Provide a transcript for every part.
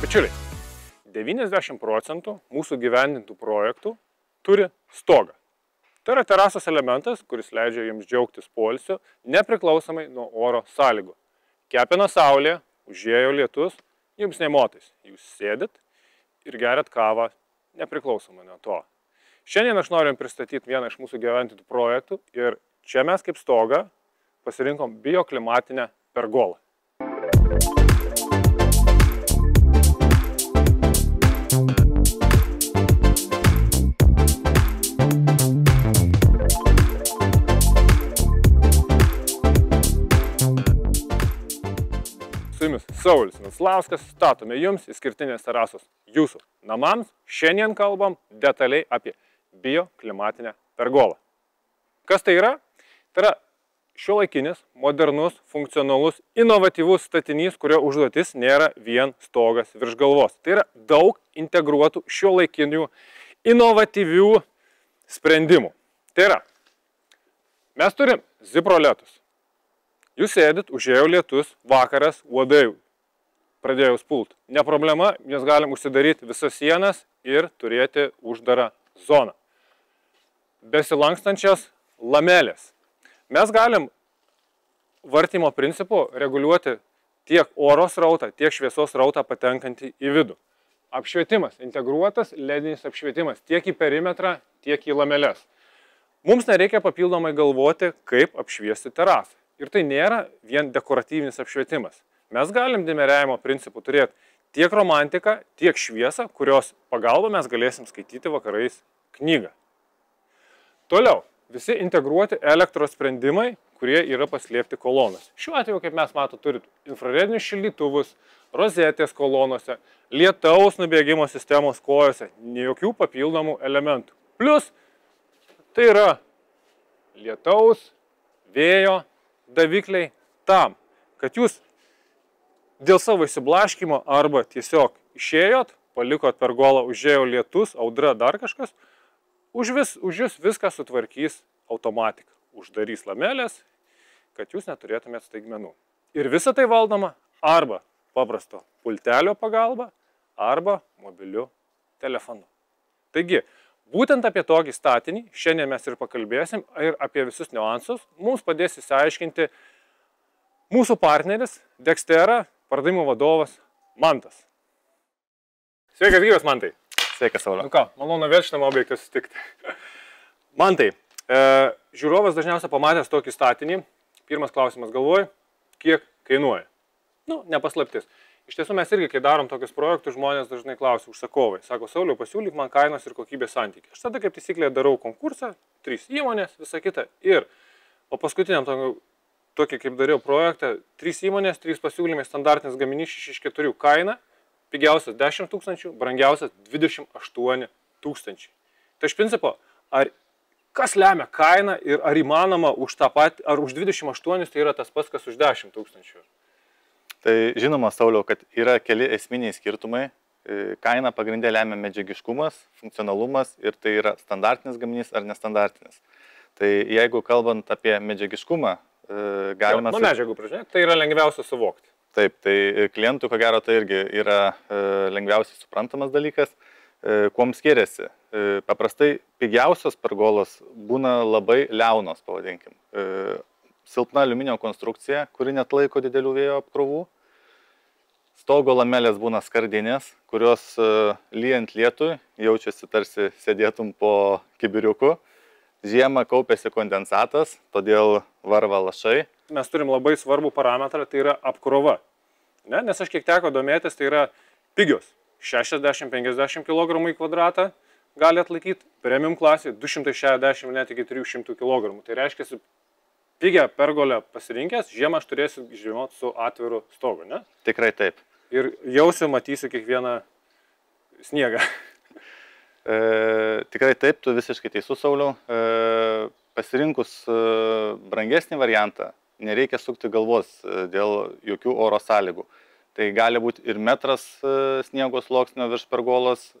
Bičiuliai, 90% mūsų gyvendintų projektų turi stogą. Tai yra terasos elementas, kuris leidžia jums džiaugtis poilsiu, nepriklausomai nuo oro sąlygų. Kepina saulė, užėjo lietus, jums nemotais. Jūs sėdit ir geriat kavą nepriklausomai nuo to. Šiandien aš noriu pristatyti vieną iš mūsų gyvendintų projektų ir čia mes kaip stogą pasirinkom bioklimatinę pergolą. Su jumis Saulius Venclauskas, statome jums išskirtinės terasos jūsų namams. Šiandien kalbam detaliai apie bioklimatinę pergolą. Kas tai yra? Tai yra šiuolaikinis, modernus, funkcionalus, inovatyvus statinys, kurio užduotis nėra vien stogas virš galvos. Tai yra daug integruotų šiuolaikinių, inovatyvių sprendimų. Tai yra, mes turim ziproletus. Jūs sėdit, užėjo lietus, vakaras, uodai pradėjo pult. Ne problema, mes galim užsidaryti visas sienas ir turėti uždarą zoną. Besilankstančios lamelės. Mes galim vartymo principu reguliuoti tiek oro srautą, tiek šviesos srautą patenkantį į vidų. Apšvietimas, integruotas ledinis apšvietimas tiek į perimetrą, tiek į lameles. Mums nereikia papildomai galvoti, kaip apšviesti terasą. Ir tai nėra vien dekoratyvinis apšvietimas. Mes galim dimeriavimo principų turėti tiek romantiką, tiek šviesą, kurios pagalba mes galėsim skaityti vakarais knygą. Toliau, visi integruoti elektros sprendimai, kurie yra paslėpti kolonose. Šiuo atveju, kaip mes matome, turit infraredinius šildytuvus, rozetės kolonose, lietaus nubėgimo sistemos kojose, jokių papildomų elementų. Plus, tai yra lietaus, vėjo davikliai tam, kad jūs dėl savo įsiblaškymo arba tiesiog išėjot, palikot pergolą, užėjo lietus, audra, dar kažkas, už jūs viską sutvarkys automatika. Uždarys lamelės, kad jūs neturėtumėt staigmenų. Ir visa tai valdoma arba paprasto pultelio pagalba, arba mobiliu telefonu. Taigi, būtent apie tokį statinį šiandien mes ir pakalbėsim ir apie visus niuansus mums padės išsiaiškinti mūsų partneris Dextera pardavimų vadovas Mantas. Sveikas gyvas, Mantai. Sveikas, Sauliau. Nu ką, malonu vėl šitam objektui susitikti. Mantai, žiūrovas dažniausiai pamatęs tokį statinį, pirmas klausimas galvoj, kiek kainuoja? Nu, nepaslaptis. Iš tiesų mes irgi, kai darom tokius projektus, žmonės dažnai klausia užsakovai. Sako, Sauliau, pasiūlyk man kainos ir kokybės santykį. Aš tada kaip taisyklė darau konkursą, 3 įmonės, visą kitą. Ir po paskutiniam tokį kaip dariau projektą, 3 įmonės, 3 pasiūlymai, standartinis gaminys 6 iš 4 kaina, pigiausias 10 000, brangiausias 28 000. Tai iš principo, kas lemia kainą ir ar įmanoma už tą patį, ar už 28 tai yra tas pats, kas už 10 000? Tai žinoma, Sauliau, kad yra keli esminiai skirtumai. Kaina pagrindė lemia medžiagiškumas, funkcionalumas ir tai yra standartinis gaminys ar nestandartinis. Tai jeigu kalbant apie medžiagiškumą, galima... Nuo medžiagų pradžiai, tai yra lengviausia suvokti. Taip, tai klientų, ko gero, tai irgi yra lengviausiai suprantamas dalykas. Kuom skiriasi? Paprastai pigiausios pergolos būna labai liaunos, pavadinkim. Silpna aliuminio konstrukcija, kuri net laiko didelių vėjo apkrovų. Stogo lamelės būna skardinės, kurios lyjant lietui jaučiasi tarsi sėdėtum po kibiriuku. Žiemą kaupiasi kondensatas, todėl varva lašai. Mes turim labai svarbų parametrą, tai yra apkrova. Nes aš kiek teko domėtis, tai yra pigios. 60-50 kg į kvadratą gali atlaikyti, premium klasė 260 net iki 300 kg. Tai reiškia, pigią pergolę pasirinkęs, žiemą aš turėsiu žiemoti su atviru stogu, ne? Tikrai taip. Ir jausiu, matysiu kiekvieną sniegą. Tikrai taip, tu visiškai teisus, Sauliau. Pasirinkus brangesnį variantą, nereikia sukti galvos dėl jokių oro sąlygų. Tai gali būti ir metras sniego sluoksnio virš pergolos,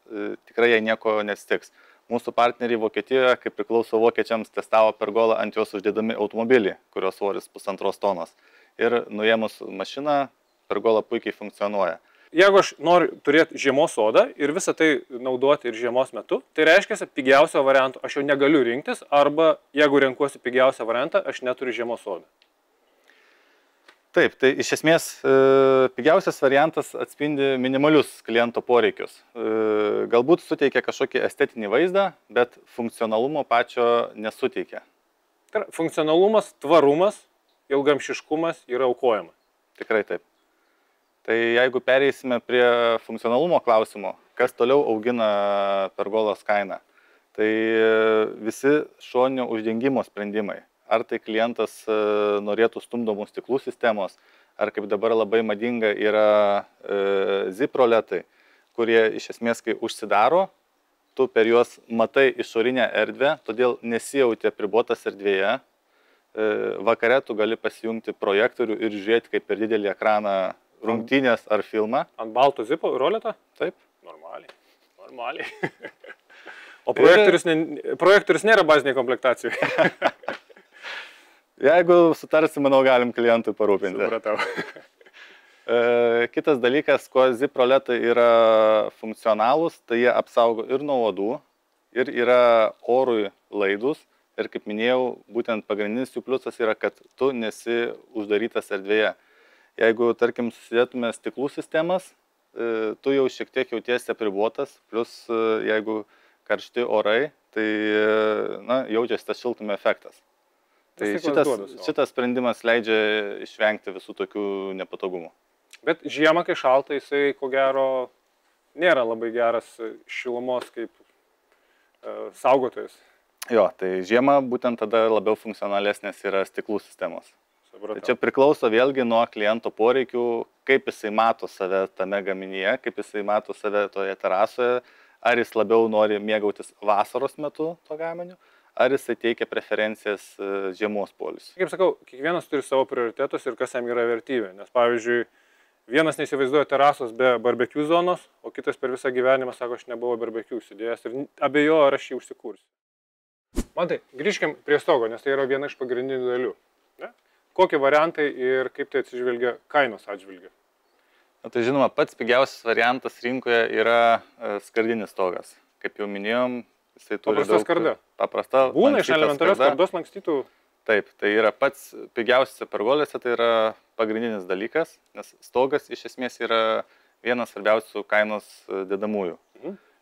tikrai jai nieko nestiks. Mūsų partneriai Vokietijoje, kaip priklauso vokiečiams, testavo pergolą ant jos uždėdami automobilį, kurio svoris 1,5 tonos. Ir nuėmus mašiną, pergola puikiai funkcionuoja. jeigu aš noriu turėti žiemos sodą ir visą tai naudoti ir žiemos metu, tai reiškia, pigiausio varianto aš jau negaliu rinktis, arba jeigu renkuosi pigiausią variantą, aš neturiu žiemos sodą. Taip, tai iš esmės pigiausias variantas atspindi minimalius kliento poreikius. Galbūt suteikia kažkokį estetinį vaizdą, bet funkcionalumo pačio nesuteikia. Tai funkcionalumas, tvarumas, ilgamšiškumas yra aukojama. Tikrai taip. Tai jeigu pereisime prie funkcionalumo klausimo, kas toliau augina pergolos kainą, tai visi šoninio uždengimo sprendimai. Ar tai klientas norėtų stumdomų stiklų sistemos, ar kaip dabar labai madinga yra zip roletai, kurie iš esmės, kai užsidaro, tu per juos matai išorinę erdvę, todėl nesijauti apribotas erdvėje. Vakare tu gali pasijungti projektorių ir žiūrėti kaip per didelį ekraną rungtynės ar filmą. Ant balto zipo roletą? Taip. Normaliai. O projektorius nėra baziniai komplektacijai. Jeigu sutarsi, manau, galim klientui parūpinti. Supratau. Kitas dalykas, kuo zip roletai yra funkcionalūs, tai jie apsaugo ir nuo uodų, ir yra orui laidus. Ir kaip minėjau, būtent pagrindinis jų pliusas yra, kad tu nesi uždarytas erdvėje. Jeigu, tarkim, susidėtume stiklų sistemas, tu jau šiek tiek jautiesi apribuotas, plus jeigu karšti orai, tai jaučiasi tas šiltumo efektas. Tai šitas sprendimas leidžia išvengti visų tokių nepatogumų. Bet žiemą, kai šalta, jisai, ko gero, nėra labai geras šilumos kaip saugotojas. Jo, tai žiemą būtent tada labiau funkcionalesnės yra stiklų sistemos. Supratau. Tai čia priklauso vėlgi nuo kliento poreikių, kaip jisai mato save tame gaminyje, kaip jisai mato save toje terasoje, ar jis labiau nori mėgautis vasaros metu to gaminiu, ar jisai teikia preferencijas žiemos poilsiui. Kaip sakau, kiekvienas turi savo prioritetus ir kas jam yra vertybė. Nes pavyzdžiui, vienas neįsivaizduoja terasos be barbecue zonos, o kitas per visą gyvenimą sako, aš nebuvau barbecue įsidėjęs ir abejoju, ar aš jį užsikursiu. Mantai, grįžkim prie stogo, nes tai yra viena iš pagrindinių dalių. Ne? Kokie variantai ir kaip tai atsižvelgia kainos atžvilgiu? Tai žinoma, pats pigiausias variantas rinkoje yra skardinis stogas. Kaip jau minėjom, jisai turi paprasta skarda. Paprasta. Būna iš elementarios skardos lankstytų. Taip, tai yra pats pigiausias pergolėse, tai yra pagrindinis dalykas, nes stogas iš esmės yra vienas svarbiausių kainos dedamųjų.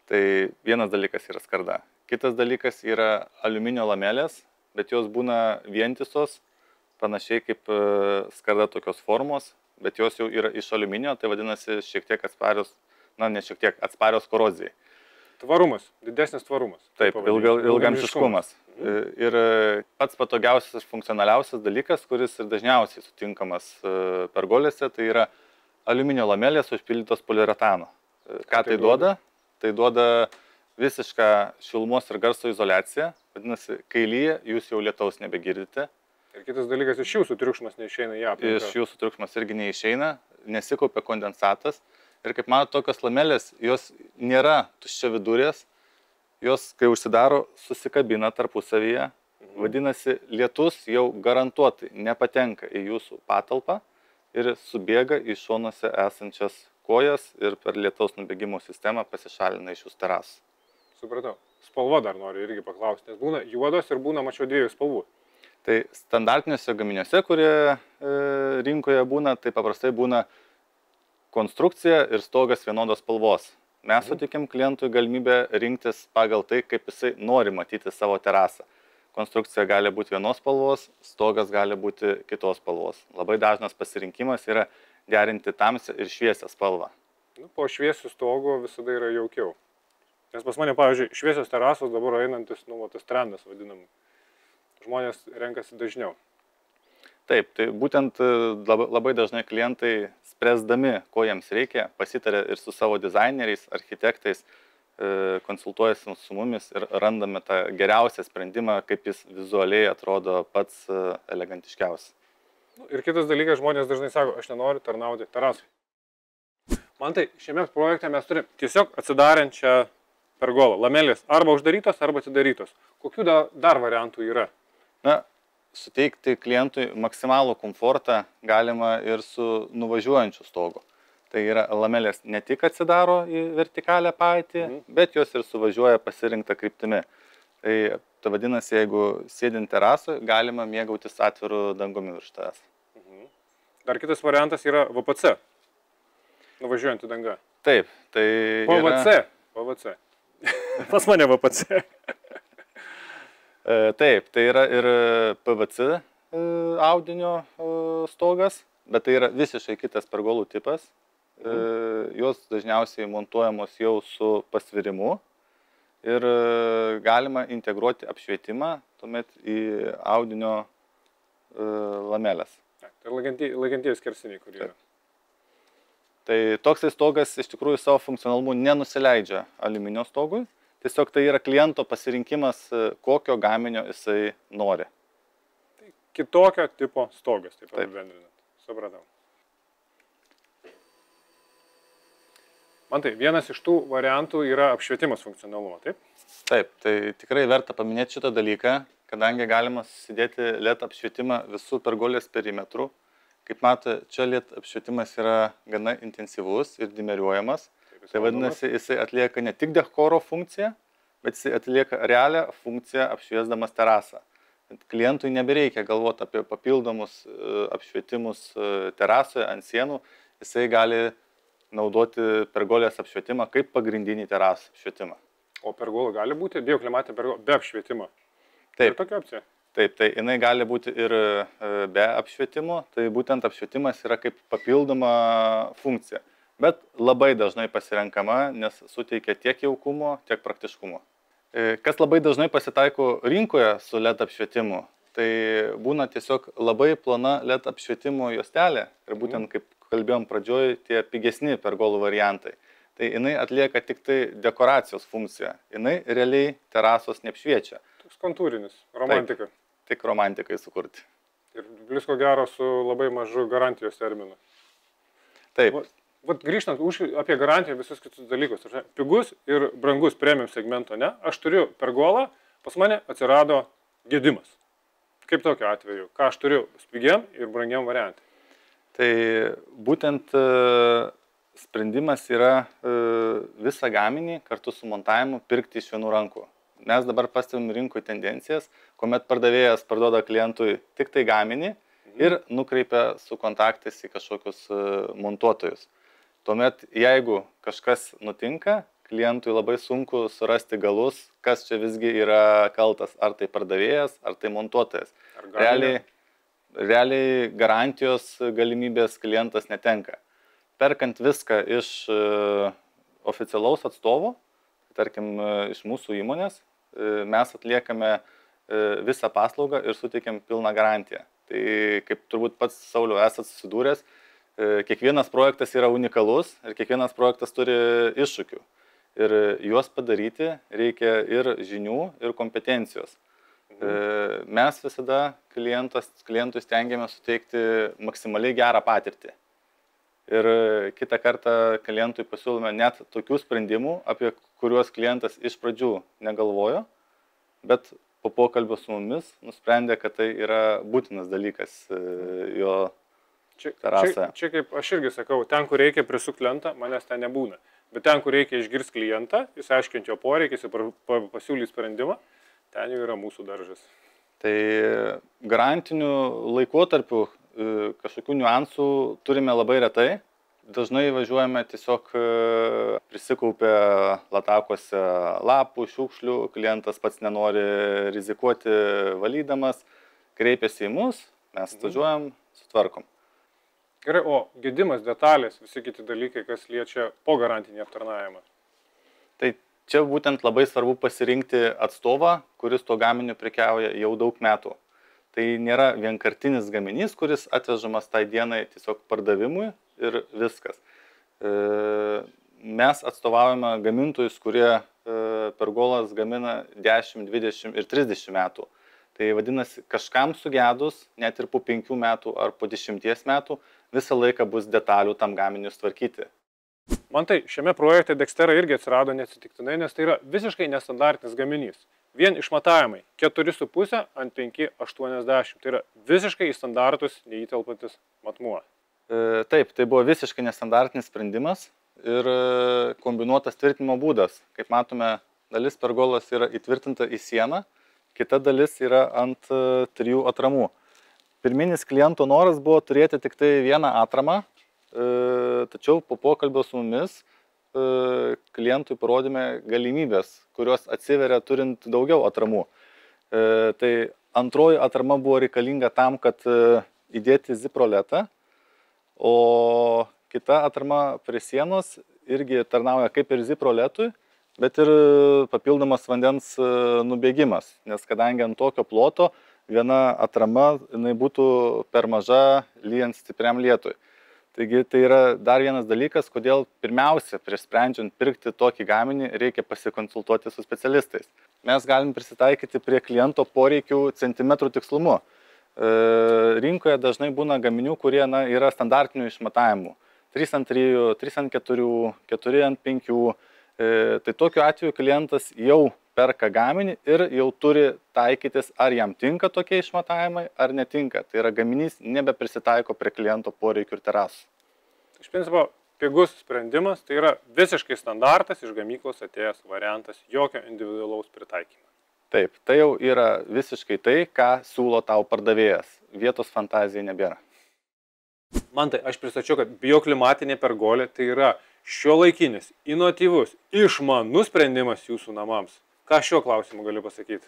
Tai vienas dalykas yra skarda. Kitas dalykas yra aliuminio lamelės, bet jos būna vientisos, panašiai kaip skarda tokios formos, bet jos jau yra iš aliuminio, tai vadinasi šiek tiek atsparios, ne šiek tiek atsparios korozijai. Tvarumas, didesnis tvarumas. Taip, ilgamžiškumas. Ir pats patogiausias, funkcionaliausias dalykas, kuris ir dažniausiai sutinkamas pergolėse, tai yra aliuminio lamelės užpildytos poliuretano. Ką tai duoda? Tai duoda visišką šilumos ir garso izoliaciją, vadinasi, kai lyja, jūs jau lietaus nebegirdite. Ir kitas dalykas, iš jūsų triukšmas neišeina į aplinką. Iš jūsų triukšmas irgi neišeina, nesikaupia kondensatas. Ir kaip matote, tokios lamelės, jos nėra tuščiavidurės, jos, kai užsidaro, susikabina tarpusavyje. Vadinasi, lietus jau garantuotai nepatenka į jūsų patalpą ir subėga į šonuose esančias kojas ir per lietaus nubėgimo sistemą pasišalina iš jūsų terasų. Supratau. Spalva dar noriu irgi paklausti, nes būna juodos ir būna, mačiau, dviejų spalvų. Tai standartiniuose gaminiuose, kurie rinkoje būna, tai paprastai būna konstrukcija ir stogas vienodos spalvos. Mes suteikiam klientui galimybę rinktis pagal tai, kaip jisai nori matyti savo terasą. Konstrukcija gali būti vienos spalvos, stogas gali būti kitos spalvos. Labai dažnas pasirinkimas yra derinti tamsią ir šviesią spalvą. Po šviesių stogo visada yra jaukiau. Nes pas mane, pavyzdžiui, šviesios terasos dabar einantis, tas trendas vadinam. Žmonės renkasi dažniau. Taip, tai būtent labai dažnai klientai, spręsdami, ko jiems reikia, pasitarė ir su savo dizaineriais, architektais, konsultuojasi su mumis ir randame tą geriausią sprendimą, kaip jis vizualiai atrodo pats elegantiškiausias. Ir kitas dalykas, žmonės dažnai sako, aš nenoriu tarnauti terasui. Man tai, šiame projekte mes turime tiesiog atsidarančią pergolą. Lamelės arba uždarytos, arba atidarytos. Kokių dar variantų yra? Na, suteikti klientui maksimalų komfortą galima ir su nuvažiuojančiu stogu. Tai yra lamelės ne tik atsidaro į vertikalę patį, bet jos ir suvažiuoja pasirinktą kryptimi. Tai vadinasi, jeigu sėdint terasoje, galima mėgautis atviru dangumi virš tavęs. Dar kitas variantas yra VPC, nuvažiuojant į dangą. Taip, tai PVC. Pas mane VPC. Taip, tai yra ir PVC audinio stogas, bet tai yra visiškai kitas pergolų tipas. Jos dažniausiai montuojamos jau su pasvirimu ir galima integruoti apšvietimą tuomet į audinio lamelės. Tai laikantieji skersiniai, kurie yra. Tai toksai stogas iš tikrųjų savo funkcionalumu nenusileidžia aliuminio stogui. Tiesiog tai yra kliento pasirinkimas, kokio gaminio jisai nori. Tai kitokio tipo stogas, taip apibendrinant. Supratau. Man tai vienas iš tų variantų yra apšvietimas funkcionalumo, taip? Taip, tai tikrai verta paminėti šitą dalyką, kadangi galima susidėti LED apšvietimą visų pergolės perimetrų. Kaip matote, čia LED apšvietimas yra gana intensyvus ir dimeriuojamas. Tai vadinasi, jisai atlieka ne tik dekoro funkciją, bet jisai atlieka realią funkciją apšviesdamas terasą. Klientui nebereikia galvoti apie papildomus apšvietimus terasoje ant sienų, jisai gali naudoti pergolės apšvietimą kaip pagrindinį terasą apšvietimą. O pergola gali būti bioklimatinė pergola be apšvietimo? Taip. Tai tokia opcija? Taip, tai jinai gali būti ir be apšvietimo, tai būtent apšvietimas yra kaip papildoma funkcija. Bet labai dažnai pasirenkama, nes suteikia tiek jaukumo, tiek praktiškumo. Kas labai dažnai pasitaiko rinkoje su LED apšvietimu, tai būna tiesiog labai plona LED apšvietimo juostelė ir būtent kaip kalbėjom pradžioj, tie pigesni pergolų variantai. Tai jinai atlieka tik tai dekoracijos funkciją. Jinai realiai terasos neapšviečia. Toks kontūrinis, romantika. Taip, tik romantikai sukurti. Ir blisko gero su labai mažu garantijos terminu. Taip. Vat grįžtant apie garantiją visus kitus dalykus. Pigus ir brangus premium segmento, ne? Aš turiu pergolą, pas mane atsirado gedimas. Kaip tokiu atveju? Ką aš turiu pigiam ir brangiam variantui? Tai būtent sprendimas yra visą gaminį kartu su montavimu pirkti iš vienų rankų. Mes dabar pastebim rinkui tendencijas, kuomet pardavėjas parduoda klientui tik tai gaminį ir nukreipia su kontaktais į kažkokius montuotojus. Tuomet, jeigu kažkas nutinka, klientui labai sunku surasti galus, kas čia visgi yra kaltas, ar tai pardavėjas, ar tai montuotojas. Realiai garantijos galimybės klientas netenka. Perkant viską iš oficialaus atstovo, tarkim iš mūsų įmonės, mes atliekame visą paslaugą ir suteikiam pilną garantiją. Tai kaip turbūt pats Sauliau esat susidūręs, kiekvienas projektas yra unikalus ir kiekvienas projektas turi iššūkių. Ir juos padaryti reikia ir žinių, ir kompetencijos. Mes visada klientui stengiamės suteikti maksimaliai gerą patirtį. Ir kitą kartą klientui pasiūlome net tokių sprendimų, apie kuriuos klientas iš pradžių negalvojo, bet po pokalbio su mumis nusprendė, kad tai yra būtinas dalykas jo terasoje. Čia kaip aš irgi sakau, ten, kur reikia prisukti lentą, manęs ten nebūna. Bet ten, kur reikia išgirsti klientą, jis aiškinti jo poreikis ir pasiūlyti sprendimą, ten jau yra mūsų daržas. Tai garantinių laikotarpių kažkokių niuansų turime labai retai. Dažnai važiuojame tiesiog prisikaupę latakose lapų, šiukšlių, klientas pats nenori rizikuoti valydamas, kreipiasi į mus, mes važiuojam, sutvarkom. Gerai, o gedimas, detalės, visi kiti dalykai, kas liečia po garantinį aptarnavimą? Tai čia būtent labai svarbu pasirinkti atstovą, kuris to gaminiu prekiauja jau daug metų. Tai nėra vienkartinis gaminys, kuris atvežamas tai dienai tiesiog pardavimui ir viskas. Mes atstovaujame gamintojus, kurie pergolas gamina 10, 20 ir 30 metų. Tai vadinasi, kažkam sugedus, net ir po 5 metų ar po 10 metų, visą laiką bus detalių tam gaminius tvarkyti. Man tai šiame projekte Dextera irgi atsirado neatsitiktinai, nes tai yra visiškai nestandartinis gaminys. Vien išmatavimai 4,5 ant 5,80. Tai yra visiškai į standartus neįtelpantis matmuo. Taip, tai buvo visiškai nestandartinis sprendimas ir kombinuotas tvirtinimo būdas. Kaip matome, dalis pergolos yra įtvirtinta į sieną, kita dalis yra ant 3 atramų. Pirminis kliento noras buvo turėti tik tai vieną atramą, tačiau po pokalbio su mumis klientui parodėme galimybės, kurios atsiveria turint daugiau atramų. Tai antroji atrama buvo reikalinga tam, kad įdėti ziproletą, o kita atrama prie sienos irgi tarnauja kaip ir ziproletui, bet ir papildomas vandens nubėgimas, nes kadangi ant tokio ploto viena atrama jinai būtų per maža lyjant stipriam lietui. Taigi tai yra dar vienas dalykas, kodėl pirmiausia, prieš sprendžiant pirkti tokį gaminį, reikia pasikonsultuoti su specialistais. Mes galim prisitaikyti prie kliento poreikių centimetrų tikslumu. Rinkoje dažnai būna gaminių, kurie yra standartinių išmatavimų. 3x3, 3x4, 4x5. Tai tokiu atveju klientas jau perka gaminį ir jau turi taikytis, ar jam tinka tokie išmatavimai, ar netinka. Tai yra gaminys nebeprisitaiko prie kliento poreikių ir terasų. Iš principo, pigus sprendimas, tai yra visiškai standartas iš gamyklos atėjęs variantas, jokio individualaus pritaikymo. Taip, tai jau yra visiškai tai, ką siūlo tau pardavėjas. Vietos fantazijai nebėra. Mantai, aš pristačiau, kad bioklimatinė pergolė tai yra šiuolaikinis, inovatyvus, išmanus sprendimas jūsų namams. Ką šiuo klausimu galiu pasakyti?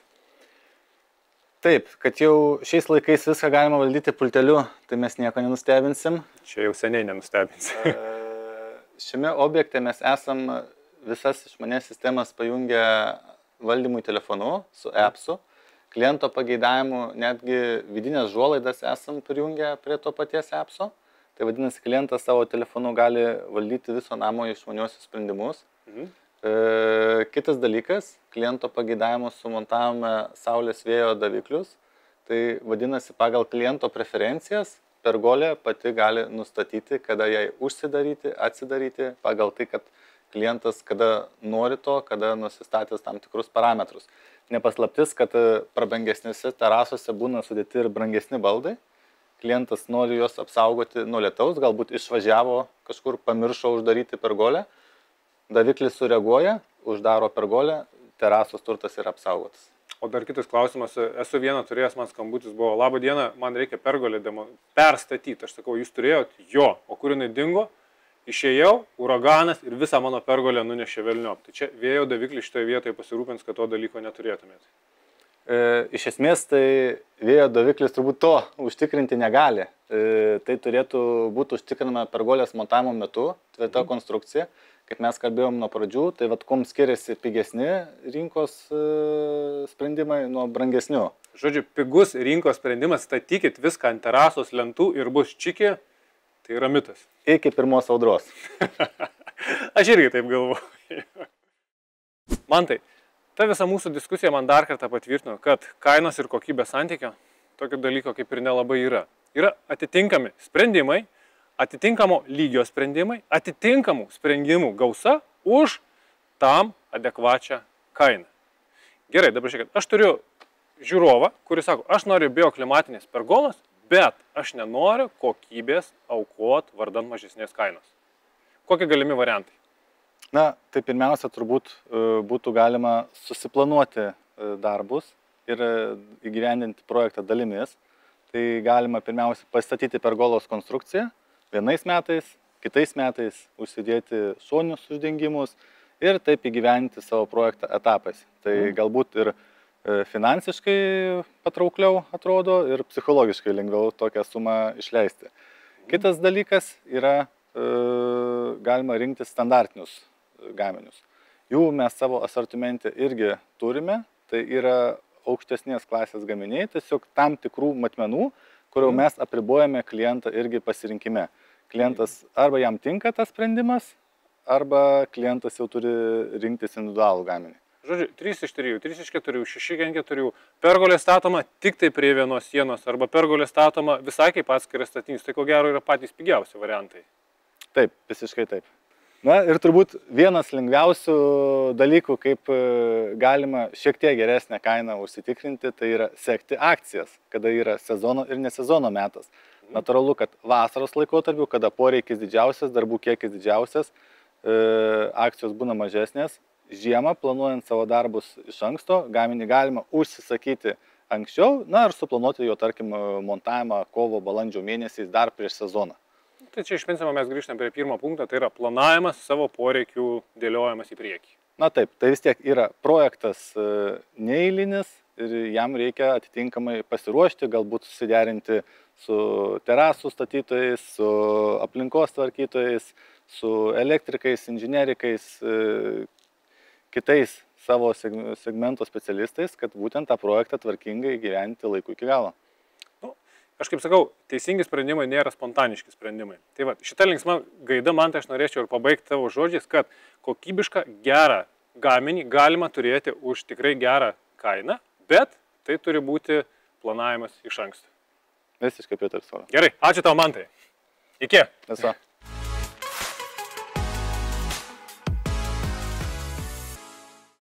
Taip, kad jau šiais laikais viską galima valdyti pulteliu, tai mes nieko nenustebinsim. Čia jau seniai nenustebinsim. Šiame objekte mes esam visas išmanės sistemas pajungę valdymui telefonu su appsu. Kliento pageidavimu netgi vidinės žuolaidas esam prijungę prie to paties appso. Tai vadinasi, klientas savo telefonu gali valdyti viso namo išmaniuosius sprendimus. Kitas dalykas, kliento pageidavimu sumontavome saulės vėjo daviklius. Tai vadinasi, pagal kliento preferencijas pergolė pati gali nustatyti, kada jai užsidaryti, atsidaryti, pagal tai, kad klientas kada nori to, kada nusistatęs tam tikrus parametrus. Nepaslaptis, kad prabangesnėse terasose būna sudėti ir brangesni baldai. Klientas nori juos apsaugoti nuo lietaus, galbūt išvažiavo kažkur, pamiršo uždaryti pergolę. Daviklis sureaguoja, uždaro pergolę, terasos turtas yra apsaugotas. O dar kitas klausimas, esu vieną turėjęs, man skambutis buvo, laba diena, man reikia pergolę perstatyti. Aš sakau, jūs turėjot? Jo. O kur jinai dingo? Išėjau, uraganas ir visą mano pergolę nunešė velniop. Tai čia vėjo daviklis šitoje vietoje pasirūpins, kad to dalyko neturėtumėte. Iš esmės, tai vėjo daviklis turbūt to užtikrinti negali. Tai turėtų būti užtikrinama pergolės montavimo metu, tvirta konstrukcija. Kaip mes kalbėjom nuo pradžių, tai kuom skiriasi pigesni rinkos sprendimai nuo brangesnių. Žodžiu, pigus rinkos sprendimas, statykit viską ant terasos lentų ir bus čiki. Tai yra mitas. Iki pirmos audros. Aš irgi taip galvoju. Mantai, ta visa mūsų diskusija man dar kartą patvirtino, kad kainos ir kokybės santykio tokio dalyko kaip ir nelabai yra. Yra atitinkami sprendimai, atitinkamo lygio sprendimai, atitinkamų sprendimų gausa už tam adekvačią kainą. Gerai, dabar žiūrėkit, aš turiu žiūrovą, kuris sako, aš noriu bioklimatinės pergolos, bet aš nenoriu kokybės aukot vardant mažesnės kainos. Kokie galimi variantai? Na, tai pirmiausia, turbūt būtų galima susiplanuoti darbus ir įgyvendinti projektą dalimis. Tai galima pirmiausia pastatyti pergolos konstrukciją vienais metais, kitais metais užsidėti šoninius uždengimus ir taip įgyvendinti savo projektą etapais. Tai galbūt ir finansiškai patraukliau atrodo ir psichologiškai lengviau tokią sumą išleisti. Kitas dalykas yra galima rinkti standartinius gaminius. Jų mes savo asortimente irgi turime, tai yra aukštesnės klasės gaminiai, tiesiog tam tikrų matmenų, kuriuo mes apribojame klientą irgi pasirinkime. Klientas arba jam tinka tas sprendimas, arba klientas jau turi rinktis individualų gaminį. Žodžiu, 3x3, 3x4, 6x4, pergolė statoma tik tai prie vienos sienos arba pergolė statoma visai kaip atskiras statinys. Tai ko gero yra patys pigiausi variantai. Taip, visiškai taip. Na ir turbūt vienas lengviausių dalykų, kaip galima šiek tiek geresnę kainą užsitikrinti, tai yra sekti akcijas, kada yra sezono ir nesezono metas. Natūralu, kad vasaros laikotarpiu, kada poreikis didžiausias, darbų kiekis didžiausias, akcijos būna mažesnės. Žiemą, planuojant savo darbus iš anksto, gaminį galima užsisakyti anksčiau, na ir suplanuoti jo, tarkim, montavimą kovo, balandžio mėnesiais dar prieš sezoną. Tai čia iš principo mes grįžtame prie pirmo punkto, tai yra planavimas savo poreikių dėliojimas į priekį. Na taip, tai vis tiek yra projektas neeilinis ir jam reikia atitinkamai pasiruošti, galbūt susiderinti su terasų statytojais, su aplinkos tvarkytojais, su elektrikais, inžinerikais, kitais savo segmento specialistais, kad būtent tą projektą tvarkingai gyventi laiku iki galo. Aš kaip sakau, teisingi sprendimai nėra spontaniški sprendimai. Tai va, šitą linksmą gaidą man tai aš norėčiau ir pabaigti tavo žodžiais, kad kokybišką gerą gaminį galima turėti už tikrai gerą kainą, bet tai turi būti planavimas iš anksto. Visiškai pritariu. Gerai, ačiū tau, Mantai. Iki. Viso.